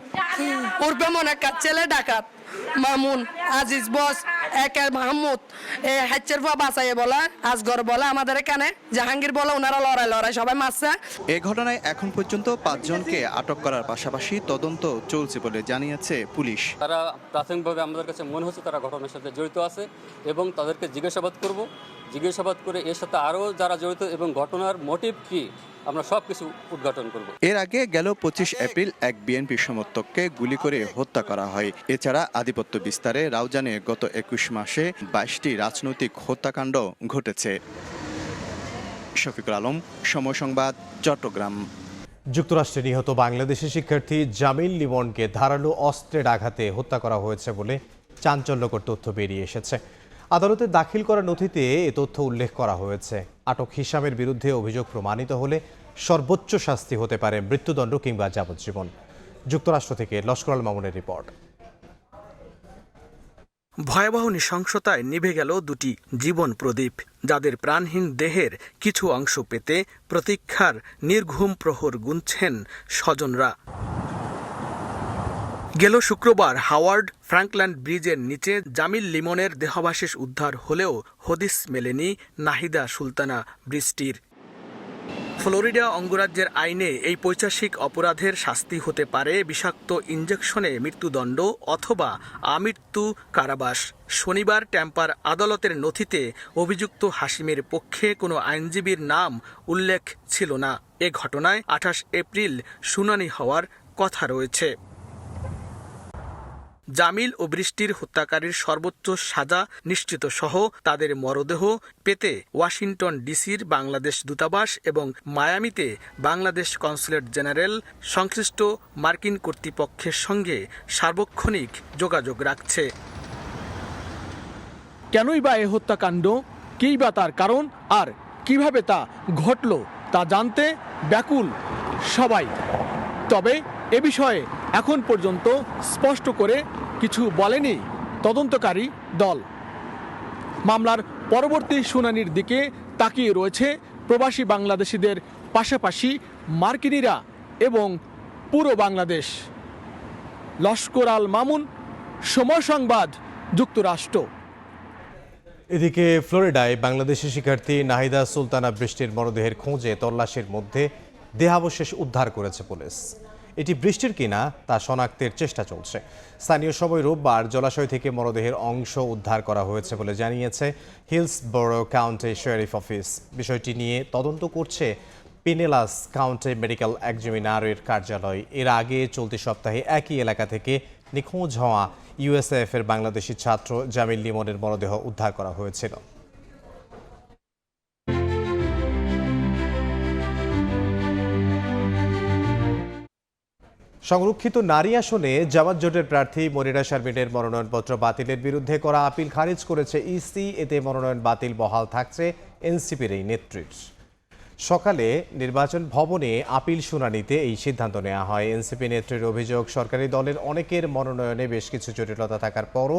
পূর্বে মনাক্কার ছেলে ডাকাত মামুন আজিজ বস একের মাহমুদ হাচ্চের পা বাঁচাই বলা আজগর বলা আমাদের এখানে জাহাঙ্গীর বলা ওনারা লড়াই সবাই মারছে। এই ঘটনায় এখন পর্যন্ত 5 জনকে আটক করার পাশাপাশি তদন্ত চলছে বলে জানিয়েছে পুলিশ। তারা প্রাথমিকভাবে আমাদের কাছে মনে হচ্ছে তারা ঘটনার সাথে জড়িত আছে এবং তাদেরকে জিজ্ঞাসাবাদ করব। জিজ্ঞাসাবাদ করে এর সাথে আরও যারা জড়িত এবং ঘটনার মোটিভ কি আমরা সবকিছু উদ্ঘাটন করব। এর আগে গেল 25 এপ্রিল এক বিএনপি সমর্থককে গুলি করে হত্যা করা হয়। এছাড়া আধিপত্য বিস্তারে রাউজানে গত 21 মাসে 22টি রাজনৈতিক হত্যাকাণ্ড ঘটেছে। শফিকুল আলম, সময় সংবাদ, চট্টগ্রাম। যুক্তরাষ্ট্রে নিহত বাংলাদেশি শিক্ষার্থী জামিল লিমনকে ধারালো অস্ত্রের আঘাতে হত্যা করা হয়েছে বলে চাঞ্চল্যকর তথ্য বেরিয়ে এসেছে। আদালতে দাখিল করা নথিতে এ তথ্য উল্লেখ করা হয়েছে। আটক হিসামের বিরুদ্ধে অভিযোগ প্রমাণিত হলে সর্বোচ্চ শাস্তি হতে পারে মৃত্যুদণ্ড কিংবা যাবজ্জীবন। যুক্তরাষ্ট্র থেকে লস্কর আল মামুনের রিপোর্ট। ভয়াবহ নৃশংসতায় নিভে গেল 2টি জীবন প্রদীপ, যাদের প্রাণহীন দেহের কিছু অংশ পেতে প্রতীক্ষার নির্ঘুম প্রহর গুনছেন স্বজনরা। গেল শুক্রবার হাওয়ার্ড ফ্র্যাঙ্কল্যান্ড ব্রিজের নিচে জামিল লিমনের দেহাবশেষ উদ্ধার হলেও হদিস মেলেনি নাহিদা সুলতানা ব্রিজটির। ফ্লোরিডা অঙ্গরাজ্যের আইনে এই পৈশাচিক অপরাধের শাস্তি হতে পারে বিষাক্ত ইঞ্জেকশনে মৃত্যুদণ্ড অথবা আমৃত্যু কারাবাস। শনিবার ট্যাম্পার আদালতের নথিতে অভিযুক্ত হাশিমের পক্ষে কোনো আইনজীবীর নাম উল্লেখ ছিল না। এ ঘটনায় 28 এপ্রিল শুনানি হওয়ার কথা রয়েছে। জামিল ও বৃষ্টির হত্যাকারীর সর্বোচ্চ সাজা নিশ্চিত সহ তাদের মরদেহ পেতে ওয়াশিংটন ডিসির বাংলাদেশ দূতাবাস এবং মায়ামিতে বাংলাদেশ কনসুলেট জেনারেল সংশ্লিষ্ট মার্কিন কর্তৃপক্ষের সঙ্গে সার্বক্ষণিক যোগাযোগ রাখছে। কেনই বা এ হত্যাকাণ্ড, কী বা তার কারণ, আর কিভাবে তা ঘটল তা জানতে ব্যাকুল সবাই। তবে এ বিষয়ে এখন পর্যন্ত স্পষ্ট করে কিছু বলেনি তদন্তকারী দল। মামলার পরবর্তী শুনানির দিকে তাকিয়ে রয়েছে প্রবাসী বাংলাদেশিদের পাশাপাশি মার্কিনিরা এবং পুরো বাংলাদেশ। লস্কর আল মামুন, সময় সংবাদ, যুক্তরাষ্ট্র। এদিকে ফ্লোরিডায় বাংলাদেশি শিক্ষার্থী নাহিদা সুলতানা বৃষ্টির মরদেহের খোঁজে তল্লাশির মধ্যে দেহাবশেষ উদ্ধার করেছে পুলিশ। এটি বৃষ্টির কিনা তা শনাক্তের চেষ্টা চলছে। স্থানীয় সময় রোববার জলাশয় থেকে মরদেহের অংশ উদ্ধার করা হয়েছে বলে জানিয়েছে হিলসবরো কাউন্টি শেরিফ অফিস। বিষয়টি নিয়ে তদন্ত করছে পিনেলাস কাউন্টি মেডিকেল এক্সামিনারের কার্যালয়। এর আগে চলতি সপ্তাহে একই এলাকা থেকে নিখোঁজ হওয়া ইউএসএফ এর বাংলাদেশি ছাত্র জামিল লিমনের মরদেহ উদ্ধার করা হয়েছিল। সংরক্ষিত নারী আসনে জামাত জোটের প্রার্থী মনিরা শারমিনের মনোনয়নপত্র বাতিলের বিরুদ্ধে করা আপিল খারিজ করেছে ইসি। এতে মনোনয়ন বাতিল বহাল থাকছে এনসিপির এই নেত্রীর। সকালে নির্বাচন ভবনে আপিল শুনানিতে এই সিদ্ধান্ত নেওয়া হয়। এনসিপি নেত্রীর অভিযোগ, সরকারি দলের অনেকের মনোনয়নে বেশ কিছু জটিলতা থাকার পরও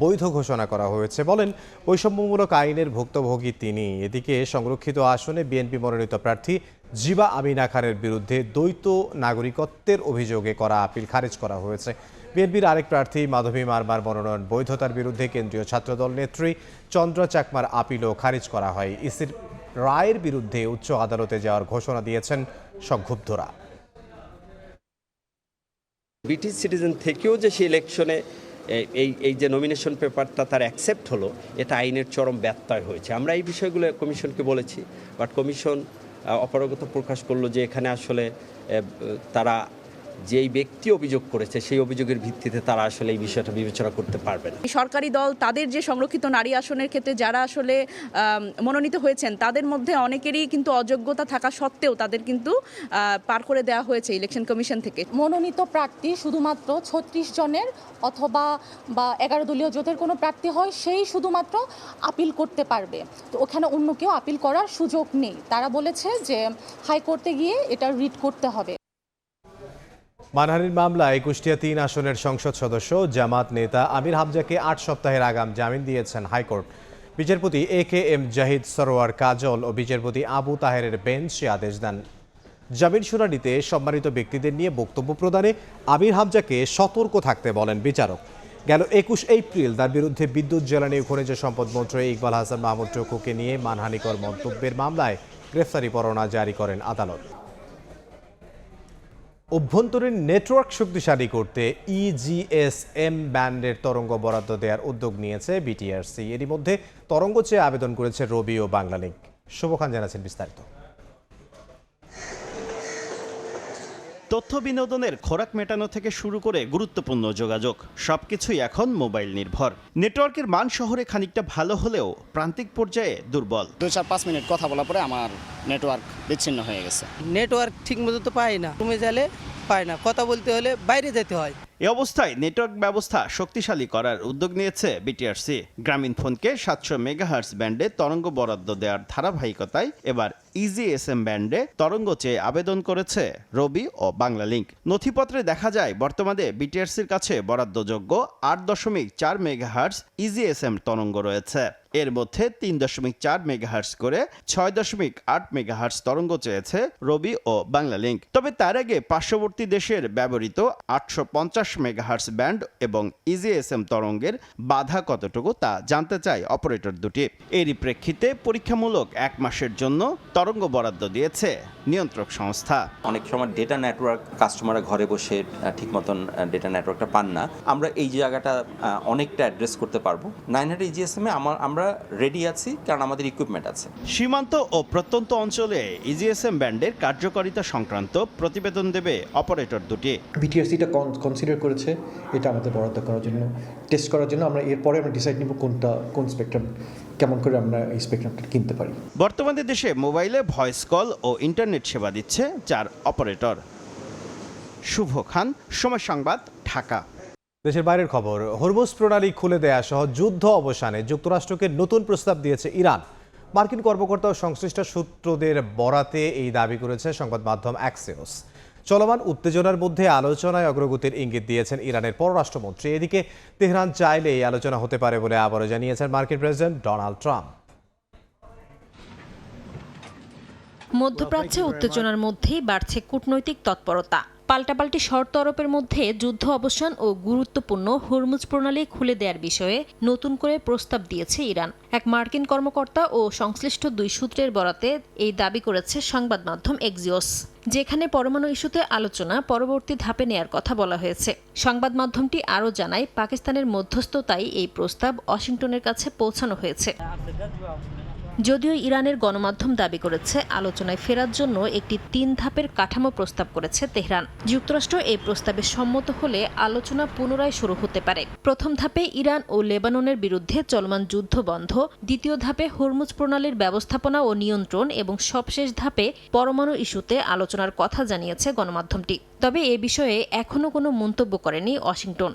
বৈধ ঘোষণা করা হয়েছে। বলেন, বৈষম্যমূলক আইনের ভুক্তভোগী তিনি। এদিকে সংরক্ষিত আসনে বিএনপি মনোনীত প্রার্থী জিবা আমিনা খানের বিরুদ্ধে দ্বৈত নাগরিকত্বের অভিযোগে করা আপিল খারিজ করা হয়েছে। বিএনপির আরেক প্রার্থী মাধবী মারমার মনোনয়ন বৈধতার বিরুদ্ধে কেন্দ্রীয় ছাত্রদল নেত্রী চন্দ্র চাকমার আপিলও খারিজ করা হয়। ইসির রায়ের বিরুদ্ধে উচ্চ আদালতে যাওয়ার ঘোষণা দিয়েছেন সংক্ষুব্ধরা। ব্রিটিশ সিটিজেন থেকেও যে সে ইলেকশনে এই যে নমিনেশন পেপারটা তার অ্যাকসেপ্ট হলো, এটা আইনের চরম ব্যত্যয় হয়েছে। আমরা এই বিষয়গুলো কমিশনকে বলেছি, বাট কমিশন অপারগতা প্রকাশ করলো যে এখানে আসলে তারা যেই ব্যক্তি অভিযোগ করেছে সেই অভিযোগের ভিত্তিতে তারা আসলে এই বিষয়টা বিবেচনা করতে পারবে না। সরকারি দল তাদের যে সংরক্ষিত নারী আসনের ক্ষেত্রে যারা আসলে মনোনীত হয়েছেন তাদের মধ্যে অনেকেরই কিন্তু অযোগ্যতা থাকা সত্ত্বেও তাদের কিন্তু পার করে দেওয়া হয়েছে ইলেকশন কমিশন থেকে। মনোনীত প্রার্থী শুধুমাত্র 36 জনের অথবা 11 দলীয় জোটের কোনো প্রার্থী হয়, সেই শুধুমাত্র আপিল করতে পারবে। তো ওখানে অন্য কেউ আপিল করার সুযোগ নেই। তারা বলেছে যে হাইকোর্টে গিয়ে এটা রিট করতে হবে। মানহানির মামলায় কুষ্টিয়া 3 আসনের সংসদ সদস্য জামাত নেতা আমির হামজাকে 8 সপ্তাহের আগাম জামিন দিয়েছেন হাইকোর্ট। বিচারপতি AKM জাহিদ সরোয়ার কাজল ও বিচারপতি আবু তাহেরের বেঞ্চ আদেশ দেন। জামিন শুনানিতে সম্মানিত ব্যক্তিদের নিয়ে বক্তব্য প্রদানে আমির হামজাকে সতর্ক থাকতে বলেন বিচারক। গেল 21 এপ্রিল তার বিরুদ্ধে বিদ্যুৎ, জ্বালানি ও খনিজ সম্পদ মন্ত্রী ইকবাল হাসান মাহমুদ টুকুকে নিয়ে মানহানিকর মন্তব্যের মামলায় গ্রেফতারি পরোয়ানা জারি করেন আদালত। অভ্যন্তরীণ নেটওয়ার্ক শক্তিশালী করতে EGSM ব্যান্ডের তরঙ্গ বরাদ্দ দেওয়ার উদ্যোগ নিয়েছে বিটিআরসি। এরই মধ্যে তরঙ্গ চেয়ে আবেদন করেছে রবি ও বাংলালিংক। শুভ খান জানাচ্ছেন বিস্তারিত। তথ্য বিনোদনের খোরাক মেটানো থেকে শুরু করে গুরুত্বপূর্ণ যোগাযোগ সবকিছুই এখন মোবাইল নির্ভর। নেটওয়ার্কের মান শহরে খানিকটা ভালো হলেও প্রান্তিক পর্যায়ে দুর্বল। 2-4-5 মিনিট কথা বলার পরে আমার নেটওয়ার্ক বিচ্ছিন্ন হয়ে গেছে। নেটওয়ার্ক ঠিক মতো তো পাই না, রুমে গেলে পাই না, কথা বলতে হলে বাইরে যেতে হয়। এ অবস্থায় নেটওয়ার্ক ব্যবস্থা শক্তিশালী করার উদ্যোগ নিয়েছে বিটিআরসি। গ্রামীণ ফোনকে 700 মেগাহার্টজ ব্যান্ডে তরঙ্গ বরাদ্দ দেওয়ার ধারাবাহিকতায় এবার EGSM ব্যান্ডে তরঙ্গ চেয়ে আবেদন করেছে রবি ও বাংলালিংক। নথিপত্রে দেখা যায় বর্তমানে বিটিআরসির কাছে বরাদ্দযোগ্য 8.4 মেগাহার্টজ EGSM তরঙ্গ রয়েছে। এর মধ্যে 3.4 মেগাহার্টজ করে 6.8 মেগাহার্টজ তরঙ্গ চেয়েছে রবি ও বাংলালিংক। তবে তার আগে পার্শ্ববর্তী দেশের ব্যবহৃত 850 মেগাহার্টজ ব্যান্ড এবং EGSM তরঙ্গের বাধা কতটুকু তা জানতে চায় অপারেটর দুটি। এরই প্রেক্ষিতে পরীক্ষামূলক 1 মাসের জন্য তরঙ্গ বরাদ্দ দিয়েছে নিয়ন্ত্রক সংস্থা। অনেক সময় ডেটা নেটওয়ার্ক কাস্টমাররা ঘরে বসে ঠিক মতন ডেটা নেটওয়ার্কটা পান না। আমরা এই জায়গাটা অনেকটা অ্যাড্রেস করতে পারবো। 900 EGSM-এ আমরা আমরা রেডি আছি, কারণ আমাদের ইকুইপমেন্ট আছে। সীমান্ত ও প্রত্যন্ত অঞ্চলে ইজিএসএম ব্যান্ডের কার্যকারিতা সংক্রান্ত প্রতিবেদন দেবে অপারেটর দুটি। বিটিআরসিটা কনসিডার করেছে এটা আমাদের বরাদ্দ করার জন্য, টেস্ট করার জন্য। আমরা এরপরে আমরা ডিসাইড নিব কোন স্পেকট্রাম, কেমন করে আমরা এই স্পেকট্রামটা কিনতে পারি। বর্তমানে দেশে মোবাইলে ভয়েস কল ও ইন্টারনেট সেবা দিচ্ছে 4 অপারেটর। শুভ খান, সময় সংবাদ, ঢাকা। দেশের বাইরের খবর, হরমুজ প্রণালী খুলে দেয়া সহ যুদ্ধ অবসানে যুক্তরাষ্ট্রকে নতুন প্রস্তাব দিয়েছে ইরান। মার্কিন কর্মকর্তা ও সংশ্লিষ্ট সূত্রদের বরাতে এই দাবি করেছে সংবাদ মাধ্যম অ্যাক্সিওস। চলমান উত্তেজনার মধ্যে আলোচনায় অগ্রগতির ইঙ্গিত দিয়েছেন ইরানের পররাষ্ট্রমন্ত্রী। এদিকে তেহরান চাইলে এই আলোচনা হতে পারে বলে আবারও জানিয়েছেন মার্কিন প্রেসিডেন্ট ডোনাল্ড ট্রাম্প। মধ্যপ্রাচ্যে উত্তেজনার মধ্যেই বাড়ছে কূটনৈতিক তৎপরতা। পাল্টাপাল্টি শর্ত আরোপের মধ্যে যুদ্ধ অবসান ও গুরুত্বপূর্ণ হরমুজ প্রণালী খুলে দেওয়ার বিষয়ে নতুন করে প্রস্তাব দিয়েছে ইরান। এক মার্কিন কর্মকর্তা ও সংশ্লিষ্ট 2 সূত্রের বরাতে এই দাবি করেছে সংবাদ মাধ্যম এক্সিওস, যেখানে পরমাণু ইস্যুতে আলোচনা পরবর্তী ধাপে নেয়ার কথা বলা হয়েছে। সংবাদ মাধ্যমটি আরও জানায়, পাকিস্তানের মধ্যস্থতায় এই প্রস্তাব ওয়াশিংটনের কাছে পৌঁছানো হয়েছে। যদিও ইরানের গণমাধ্যম দাবি করেছে, আলোচনায় ফেরার জন্য একটি 3 ধাপের কাঠামো প্রস্তাব করেছে তেহরান। যুক্তরাষ্ট্র এই প্রস্তাবে সম্মত হলে আলোচনা পুনরায় শুরু হতে পারে। প্রথম ধাপে ইরান ও লেবাননের বিরুদ্ধে চলমান যুদ্ধ বন্ধ, দ্বিতীয় ধাপে হরমুজ প্রণালীর ব্যবস্থাপনা ও নিয়ন্ত্রণ এবং সবশেষ ধাপে পরমাণু ইস্যুতে আলোচনার কথা জানিয়েছে গণমাধ্যমটি। তবে এ বিষয়ে এখনও কোনো মন্তব্য করেনি ওয়াশিংটন।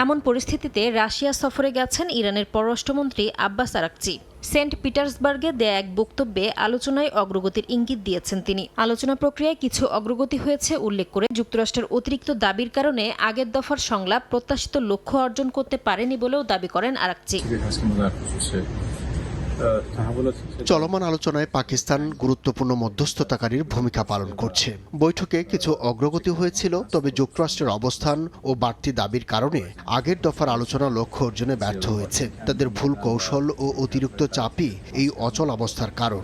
এমন পরিস্থিতিতে রাশিয়া সফরে গেছেন ইরানের পররাষ্ট্রমন্ত্রী আব্বাস আরাকচি। সেন্ট পিটার্সবার্গে দেয়া এক বক্তব্যে আলোচনায় অগ্রগতির ইঙ্গিত দিয়েছেন তিনি। আলোচনা প্রক্রিয়ায় কিছু অগ্রগতি হয়েছে উল্লেখ করে যুক্তরাষ্ট্রের অতিরিক্ত দাবির কারণে আগের দফার সংলাপ প্রত্যাশিত লক্ষ্য অর্জন করতে পারেনি বলেও দাবি করেন আরাকচি। চলমান আলোচনায় পাকিস্তান গুরুত্বপূর্ণ মধ্যস্থতাকারীর ভূমিকা পালন করছে। বৈঠকে কিছু অগ্রগতি হয়েছিল, তবে যুক্তরাষ্ট্রের অবস্থান ও বাড়তি দাবির কারণে আগের দফার আলোচনা লক্ষ্য অর্জনে ব্যর্থ হয়েছে। তাদের ভুল কৌশল ও অতিরিক্ত চাপই এই অচল অবস্থার কারণ।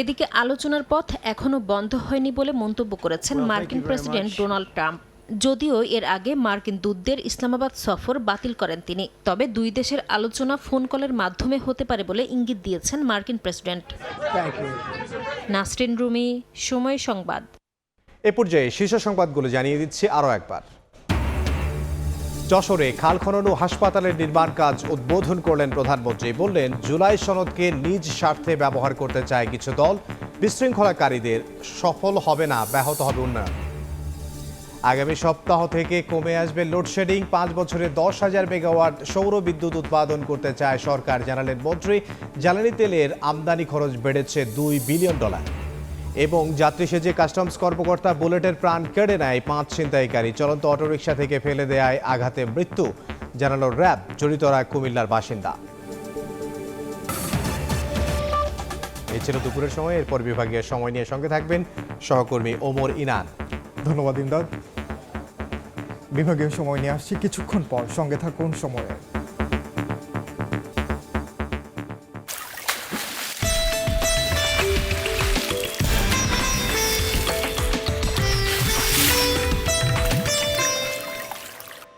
এদিকে আলোচনার পথ এখনো বন্ধ হয়নি বলে মন্তব্য করেছেন মার্কিন প্রেসিডেন্ট ডোনাল্ড ট্রাম্প। যদিও এর আগে মার্কিন দূতদের ইসলামাবাদ সফর বাতিল করেন তিনি, তবে 2 দেশের আলোচনা ফোন কলের মাধ্যমে হতে পারে বলে ইঙ্গিত দিয়েছেন মার্কিন প্রেসিডেন্ট। নাসরিন রুমি, সময় সংবাদ। এ পর্যায়ে শীর্ষ সংবাদগুলো জানিয়ে দিচ্ছি আরও একবার। যশোরে খাল খনন ও হাসপাতালের নির্মাণ কাজ উদ্বোধন করলেন প্রধানমন্ত্রী। বললেন, জুলাই সনদকে নিজ স্বার্থে ব্যবহার করতে চায় কিছু দল, বিশৃঙ্খলাকারীদের সফল হবে না, ব্যাহত হবে উন্নয়ন। আগামী সপ্তাহ থেকে কমে আসবে লোডশেডিং, 5 বছরে 10,000 মেগাওয়াট সৌর বিদ্যুৎ উৎপাদন করতে চায় সরকার, জানালেন মন্ত্রী। জ্বালানি তেলের আমদানি খরচ বেড়েছে $2 বিলিয়ন। এবং যাত্রী সেজে কাস্টমস কর্মকর্তা বুলেটের প্রাণ কেড়ে নেয় 5 ছিনতাইকারী, চলন্ত অটোরিকশা থেকে ফেলে দেয়ায় আঘাতে মৃত্যু, জানালো র্যাব। জড়িতরা কুমিল্লার বাসিন্দা। এই ছিল দুপুরের সময়। এরপর বিভাগীয় সময় নিয়ে সঙ্গে থাকবেন সহকর্মী ওমর ইনান। ধন্যবাদ ইমদাদ। বিভাগীয় সময় নিয়ে আসছি কিছুক্ষণ পর, সঙ্গে থাকুন সময়ে।